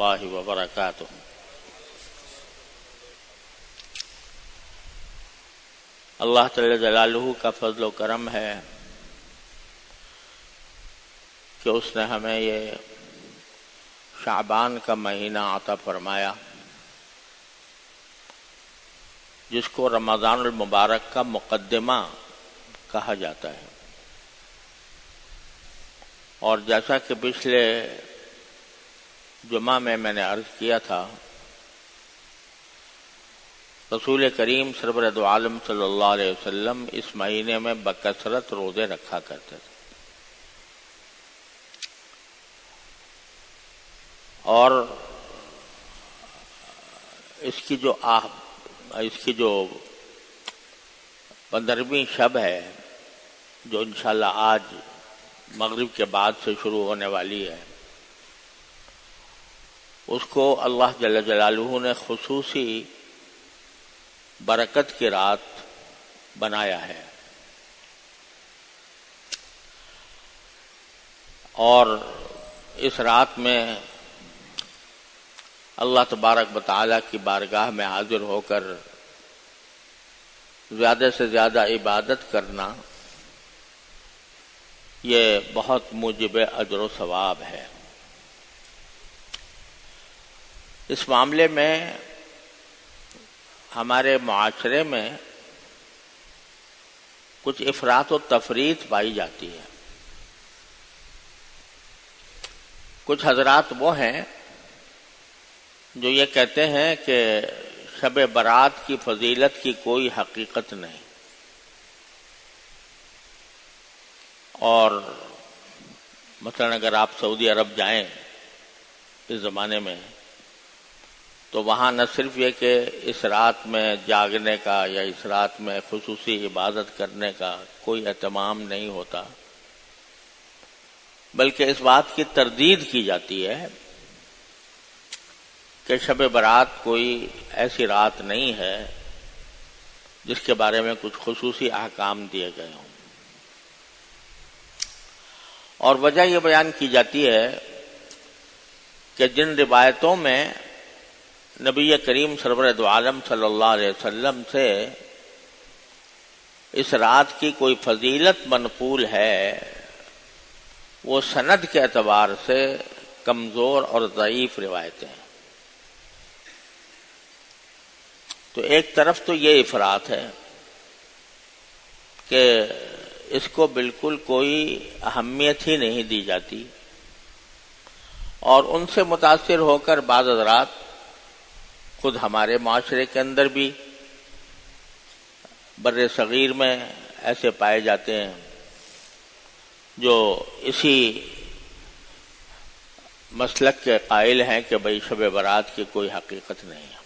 اللہ وبرکاتہ۔ اللہ تعالی جلالہ کا فضل و کرم ہے کہ اس نے ہمیں یہ شعبان کا مہینہ عطا فرمایا، جس کو رمضان المبارک کا مقدمہ کہا جاتا ہے۔ اور جیسا کہ پچھلے جمعہ میں نے عرض کیا تھا، رسول کریم سرور دو عالم صلی اللہ علیہ وسلم اس مہینے میں بکثرت روزے رکھا کرتے تھے، اور اس کی جو 15ویں شب ہے، جو انشاءاللہ آج مغرب کے بعد سے شروع ہونے والی ہے، اس کو اللہ جل جلالہ نے خصوصی برکت کی رات بنایا ہے۔ اور اس رات میں اللہ تبارک و تعالیٰ کی بارگاہ میں حاضر ہو کر زیادہ سے زیادہ عبادت کرنا، یہ بہت موجب اجر و ثواب ہے۔ اس معاملے میں ہمارے معاشرے میں کچھ افراط و تفریط پائی جاتی ہے۔ کچھ حضرات وہ ہیں جو یہ کہتے ہیں کہ شب برات کی فضیلت کی کوئی حقیقت نہیں، اور مثلا اگر آپ سعودی عرب جائیں اس زمانے میں، تو وہاں نہ صرف یہ کہ اس رات میں جاگنے کا یا اس رات میں خصوصی عبادت کرنے کا کوئی اہتمام نہیں ہوتا، بلکہ اس بات کی تردید کی جاتی ہے کہ شب برات کوئی ایسی رات نہیں ہے جس کے بارے میں کچھ خصوصی احکام دیے گئے ہوں۔ اور وجہ یہ بیان کی جاتی ہے کہ جن روایتوں میں نبی کریم سرور دو عالم صلی اللہ علیہ وسلم سے اس رات کی کوئی فضیلت منقول ہے، وہ سند کے اعتبار سے کمزور اور ضعیف روایتیں ہیں۔ تو ایک طرف تو یہ افراط ہے کہ اس کو بالکل کوئی اہمیت ہی نہیں دی جاتی، اور ان سے متاثر ہو کر بعض حضرات خود ہمارے معاشرے کے اندر بھی بر صغیر میں ایسے پائے جاتے ہیں جو اسی مسلک کے قائل ہیں کہ بھئی شب برات کی کوئی حقیقت نہیں ہے۔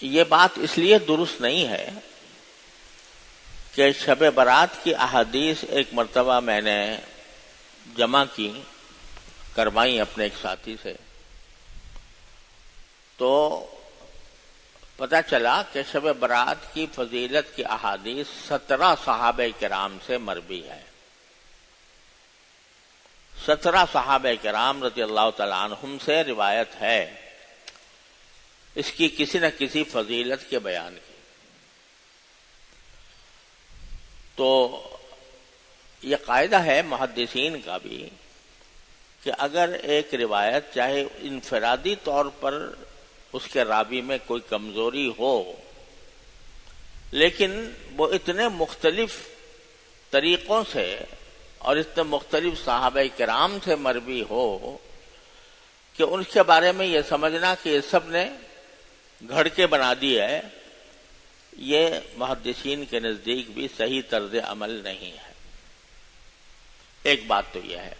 یہ بات اس لیے درست نہیں ہے کہ شب برات کی احادیث ایک مرتبہ میں نے جمع کروائی اپنے ایک ساتھی سے، تو پتہ چلا کہ شب برات کی فضیلت کی احادیث 17 صحابہ کرام سے مروی ہے۔ 17 صحابہ کرام رضی اللہ تعالیٰ عنہم سے روایت ہے اس کی کسی نہ کسی فضیلت کے بیان کی۔ تو یہ قاعدہ ہے محدثین کا بھی کہ اگر ایک روایت چاہے انفرادی طور پر اس کے راوی میں کوئی کمزوری ہو، لیکن وہ اتنے مختلف طریقوں سے اور اتنے مختلف صحابہ کرام سے مروی ہو کہ ان کے بارے میں یہ سمجھنا کہ یہ سب نے گھڑ کے بنا دی ہے، یہ محدثین کے نزدیک بھی صحیح طرز عمل نہیں ہے۔ ایک بات تو یہ ہے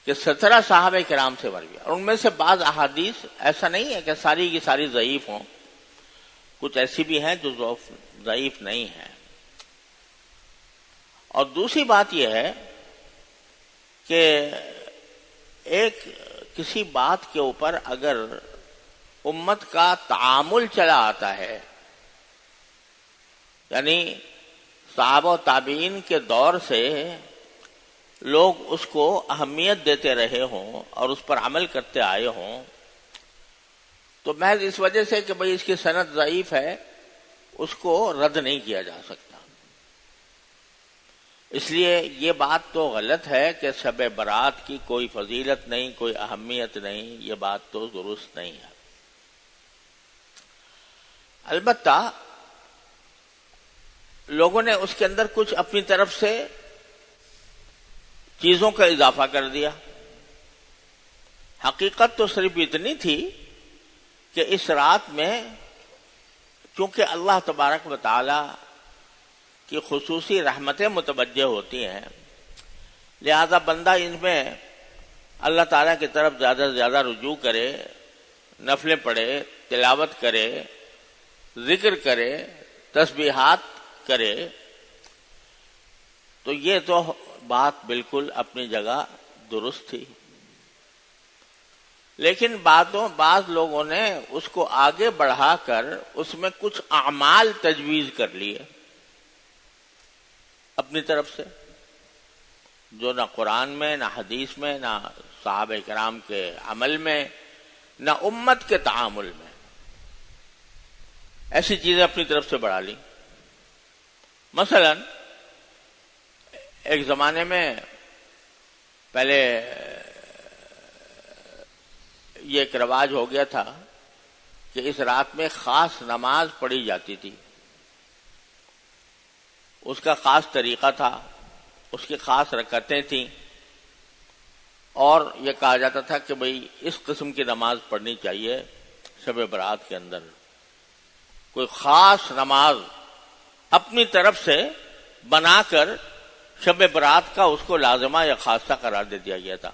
کہ 17 صحابہ کرام سے مروی، اور ان میں سے بعض احادیث ایسا نہیں ہے کہ ساری کی ساری ضعیف ہوں، کچھ ایسی بھی ہیں جو ضعیف نہیں ہیں۔ اور دوسری بات یہ ہے کہ ایک کسی بات کے اوپر اگر امت کا تعامل چلا آتا ہے، یعنی صحابہ و تابعین کے دور سے لوگ اس کو اہمیت دیتے رہے ہوں اور اس پر عمل کرتے آئے ہوں تو محض اس وجہ سے کہ بھئی اس کی سند ضعیف ہے اس کو رد نہیں کیا جا سکتا. اس لیے یہ بات تو غلط ہے کہ شب برات کی کوئی فضیلت نہیں، کوئی اہمیت نہیں، یہ بات تو درست نہیں ہے. البتہ لوگوں نے اس کے اندر کچھ اپنی طرف سے چیزوں کا اضافہ کر دیا. حقیقت تو صرف اتنی تھی کہ اس رات میں چونکہ اللہ تبارک و تعالی کی خصوصی رحمتیں متوجہ ہوتی ہیں، لہذا بندہ ان میں اللہ تعالیٰ کی طرف زیادہ سے زیادہ رجوع کرے، نفلیں پڑھے، تلاوت کرے، ذکر کرے، تسبیحات کرے. تو یہ تو بات بالکل اپنی جگہ درست تھی. لیکن بعض لوگوں نے اس کو آگے بڑھا کر اس میں کچھ اعمال تجویز کر لیے اپنی طرف سے، جو نہ قرآن میں، نہ حدیث میں، نہ صحابہ کرام کے عمل میں، نہ امت کے تعامل میں. ایسی چیزیں اپنی طرف سے بڑھا لی. مثلا ایک زمانے میں پہلے یہ ایک رواج ہو گیا تھا کہ اس رات میں خاص نماز پڑھی جاتی تھی. اس کا خاص طریقہ تھا، اس کی خاص رکعتیں تھیں، اور یہ کہا جاتا تھا کہ بھئی اس قسم کی نماز پڑھنی چاہیے شب برات کے اندر. کوئی خاص نماز اپنی طرف سے بنا کر شب برات کا اس کو لازمہ یا خاصہ قرار دے دیا گیا تھا.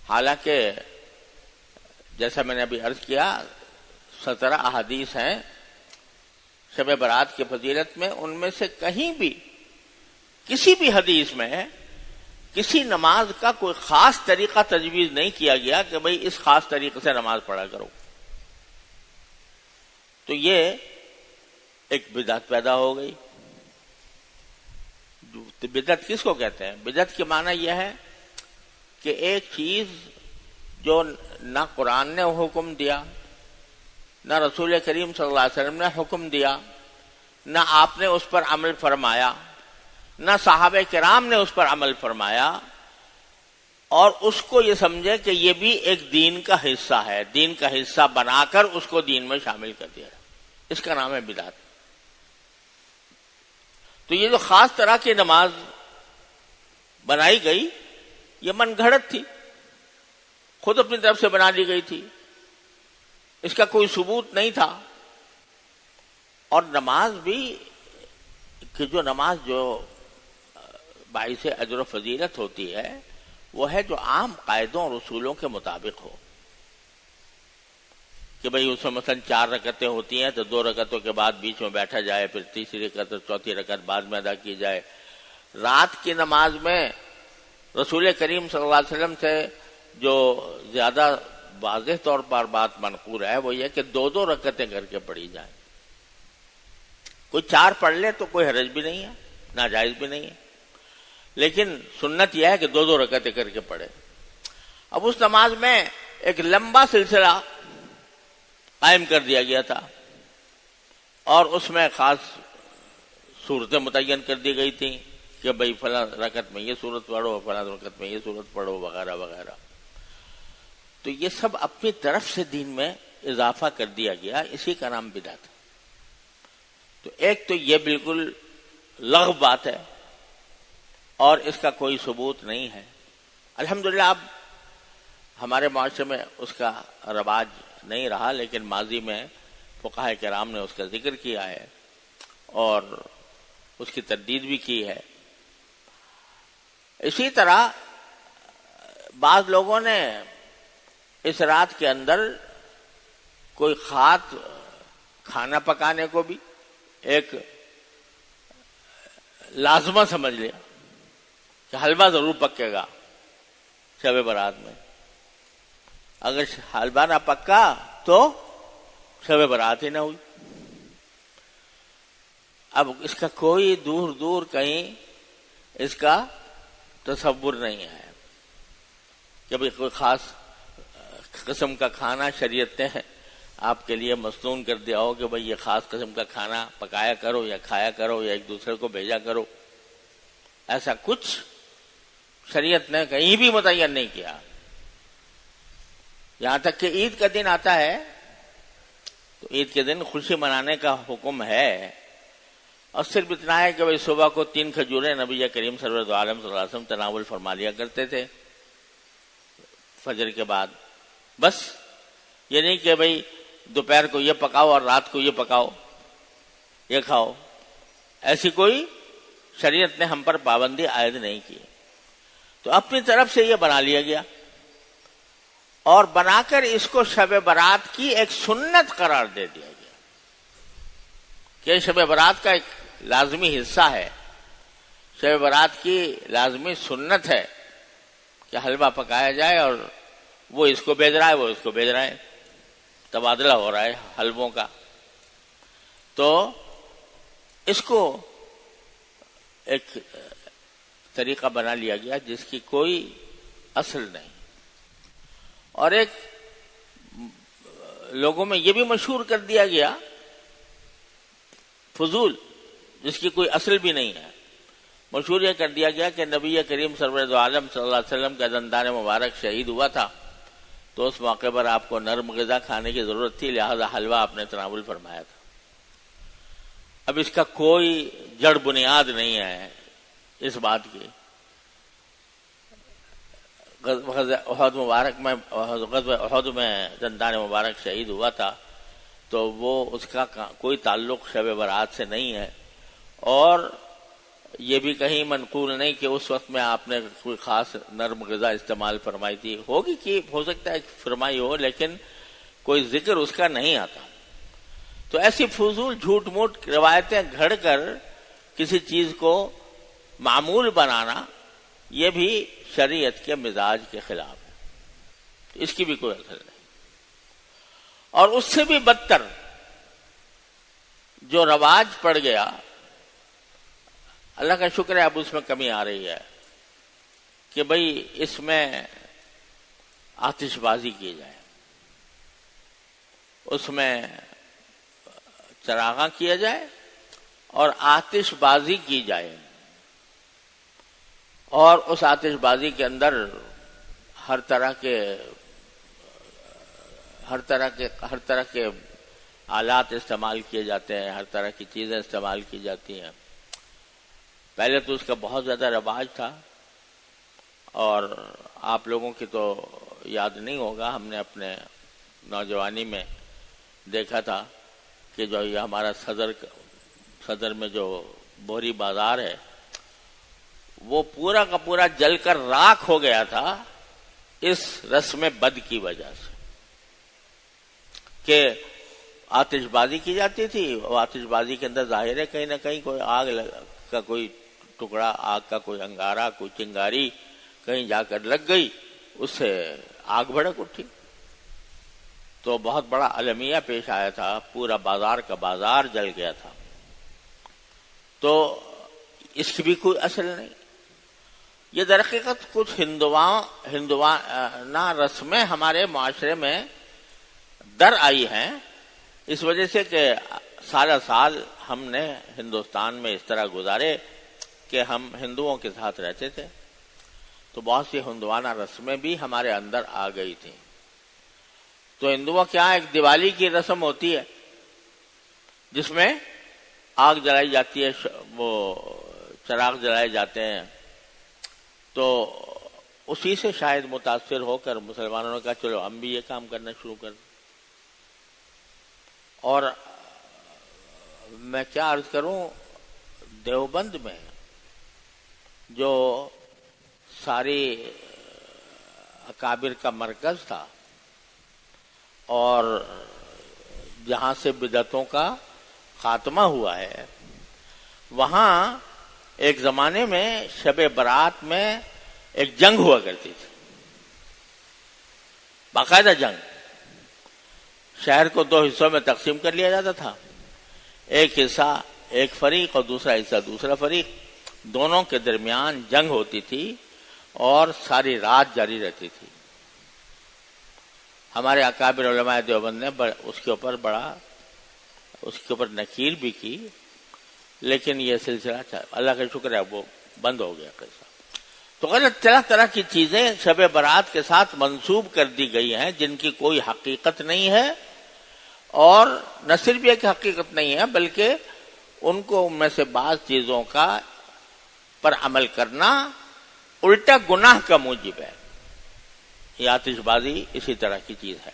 حالانکہ جیسا میں نے ابھی عرض کیا 17 احادیث ہیں شب برات کی فضیلت میں، ان میں سے کہیں بھی کسی بھی حدیث میں کسی نماز کا کوئی خاص طریقہ تجویز نہیں کیا گیا کہ بھئی اس خاص طریقے سے نماز پڑھا کرو. تو یہ ایک بدعت پیدا ہو گئی. بدعت کس کو کہتے ہیں؟ بدعت کے معنی یہ ہے کہ ایک چیز جو نہ قرآن نے حکم دیا، نہ رسول کریم صلی اللہ علیہ وسلم نے حکم دیا، نہ آپ نے اس پر عمل فرمایا، نہ صحابہ کرام نے اس پر عمل فرمایا، اور اس کو یہ سمجھے کہ یہ بھی ایک دین کا حصہ ہے، دین کا حصہ بنا کر اس کو دین میں شامل کر دیا. اس کا نام ہے بدعت. تو یہ جو خاص طرح کی نماز بنائی گئی یہ من گھڑت تھی، خود اپنی طرف سے بنا لی گئی تھی، اس کا کوئی ثبوت نہیں تھا. اور نماز بھی کہ جو نماز جو باعث اجر و فضیلت ہوتی ہے وہ ہے جو عام قاعدوں اور اصولوں کے مطابق ہو. کہ بھئی اس میں مثلا 4 رکعتیں ہوتی ہیں تو 2 رکعتوں کے بعد بیچ میں بیٹھا جائے، پھر تیسری رکعت اور چوتھی رکعت بعد میں ادا کی جائے. رات کی نماز میں رسول کریم صلی اللہ علیہ وسلم سے جو زیادہ واضح طور پر بات منقول ہے وہ یہ کہ 2 رکعتیں کر کے پڑھی جائیں. کوئی 4 پڑھ لے تو کوئی حرج بھی نہیں ہے، ناجائز بھی نہیں ہے، لیکن سنت یہ ہے کہ 2 رکعتیں کر کے پڑھے. اب اس نماز میں ایک لمبا سلسلہ قائم کر دیا گیا تھا اور اس میں خاص صورتیں متعین کر دی گئی تھیں کہ بھئی فلاں رکعت میں یہ صورت پڑھو، فلاں رکعت میں یہ صورت پڑھو، وغیرہ وغیرہ. تو یہ سب اپنی طرف سے دین میں اضافہ کر دیا گیا، اسی کا نام بدعت. تو ایک تو یہ بالکل لغو بات ہے اور اس کا کوئی ثبوت نہیں ہے. الحمدللہ اب ہمارے معاشرے میں اس کا رواج نہیں رہا، لیکن ماضی میں فقہاء کرام نے اس کا ذکر کیا ہے اور اس کی تردید بھی کی ہے. اسی طرح بعض لوگوں نے اس رات کے اندر کوئی خاص کھانا پکانے کو بھی ایک لازمہ سمجھ لیا کہ حلوہ ضرور پکے گا شب برات میں. اگر حلوہ نہ پکا تو شب برات ہی نہ ہوئی. اب اس کا کوئی دور دور کہیں اس کا تصور نہیں ہے کہ بھئی کوئی خاص قسم کا کھانا شریعت نے آپ کے لیے مصنون کر دیا ہو کہ بھئی یہ خاص قسم کا کھانا پکایا کرو یا کھایا کرو یا ایک دوسرے کو بھیجا کرو. ایسا کچھ شریعت نے کہیں بھی متعین نہیں کیا. یہاں تک کہ عید کا دن آتا ہے تو عید کے دن خوشی منانے کا حکم ہے، اور صرف اتنا ہے کہ بھئی صبح کو 3 کھجوریں نبی کریم سرور دو عالم صلی اللہ علیہ وسلم تناول فرما لیا کرتے تھے فجر کے بعد. بس یہ نہیں کہ بھئی دوپہر کو یہ پکاؤ اور رات کو یہ پکاؤ یہ کھاؤ. ایسی کوئی شریعت نے ہم پر پابندی عائد نہیں کی. تو اپنی طرف سے یہ بنا لیا گیا اور بنا کر اس کو شب برات کی ایک سنت قرار دے دیا گیا کہ شب برات کا ایک لازمی حصہ ہے، شب برات کی لازمی سنت ہے کہ حلوہ پکایا جائے اور وہ اس کو بھیج رہا ہے وہ اس کو بھیج رہا ہے، تبادلہ ہو رہا ہے حلووں کا. تو اس کو ایک طریقہ بنا لیا گیا جس کی کوئی اصل نہیں، اور ایک لوگوں میں یہ بھی مشہور کر دیا گیا فضول جس کی کوئی اصل بھی نہیں ہے. مشہور یہ کر دیا گیا کہ نبی کریم سرور دو عالم صلی اللہ علیہ وسلم کا دندان مبارک شہید ہوا تھا تو اس موقع پر آپ کو نرم غذا کھانے کی ضرورت تھی، لہذا حلوہ آپ نے تناول فرمایا تھا. اب اس کا کوئی جڑ بنیاد نہیں ہے اس بات کی. غزوہ احد مبارک میں غزوہ احد میں دندان مبارک شہید ہوا تھا تو وہ اس کا کوئی تعلق شب برات سے نہیں ہے، اور یہ بھی کہیں منقول نہیں کہ اس وقت میں آپ نے کوئی خاص نرم غذا استعمال فرمائی تھی. ہوگی کہ ہو سکتا ہے فرمائی ہو، لیکن کوئی ذکر اس کا نہیں آتا. تو ایسی فضول جھوٹ موٹ روایتیں گھڑ کر کسی چیز کو معمول بنانا یہ بھی شریعت کے مزاج کے خلاف ہے. اس کی بھی کوئی اثر نہیں. اور اس سے بھی بدتر جو رواج پڑ گیا، اللہ کا شکر ہے اب اس میں کمی آ رہی ہے کہ بھئی اس میں آتش بازی کی جائے، اس میں چراغاں کیا جائے اور آتش بازی کی جائے، اور اس آتش بازی کے اندر ہر طرح کے آلات استعمال کیے جاتے ہیں، ہر طرح کی چیزیں استعمال کی جاتی ہیں. پہلے تو اس کا بہت زیادہ رواج تھا، اور آپ لوگوں کی تو یاد نہیں ہوگا، ہم نے اپنے نوجوانی میں دیکھا تھا کہ جو یہ ہمارا صدر میں جو بوری بازار ہے وہ پورا کا پورا جل کر راکھ ہو گیا تھا اس رسم بد کی وجہ سے کہ آتش بازی کی جاتی تھی. وہ آتش بازی کے اندر ظاہر ہے کہیں نہ کہیں کوئی آگ کا کوئی ٹکڑا، آگ کا کوئی انگارہ، کوئی چنگاری کہیں جا کر لگ گئی، اس سے آگ بھڑک اٹھی تو بہت بڑا المیہ پیش آیا تھا، پورا بازار کا بازار جل گیا تھا. تو اس کی بھی کوئی اصل نہیں. یہ در حقیقت کچھ ہندوانہ رسمیں ہمارے معاشرے میں در آئی ہیں اس وجہ سے کہ سال سال ہم نے ہندوستان میں اس طرح گزارے کہ ہم ہندوؤں کے ساتھ رہتے تھے، تو بہت سی ہندوانہ رسمیں بھی ہمارے اندر آ گئی تھیں. تو ہندوؤں کے یہاں ایک دیوالی کی رسم ہوتی ہے جس میں آگ جلائی جاتی ہے، وہ چراغ جلائے جاتے ہیں. تو اسی سے شاید متاثر ہو کر مسلمانوں نے کہا چلو ہم بھی یہ کام کرنا شروع کر دیں. اور میں کیا عرض کروں، دیوبند میں جو ساری اکابر کا مرکز تھا اور جہاں سے بدعتوں کا خاتمہ ہوا ہے، وہاں ایک زمانے میں شب برات میں ایک جنگ ہوا کرتی تھی، باقاعدہ جنگ. شہر کو 2 حصوں میں تقسیم کر لیا جاتا تھا، ایک حصہ ایک فریق اور دوسرا حصہ دوسرا فریق. دونوں کے درمیان جنگ ہوتی تھی اور ساری رات جاری رہتی تھی. ہمارے اکابر علماء دیوبند نے اس کے اوپر نکیل بھی کی، لیکن یہ سلسلہ اللہ کا شکر ہے وہ بند ہو گیا قصہ. تو غلط طرح طرح کی چیزیں شب برات کے ساتھ منسوب کر دی گئی ہیں جن کی کوئی حقیقت نہیں ہے، اور نہ صرف یہ کہ حقیقت نہیں ہے بلکہ ان کو ان میں سے بعض چیزوں کا پر عمل کرنا الٹا گناہ کا موجب ہے. یہ آتش بازی اسی طرح کی چیز ہے.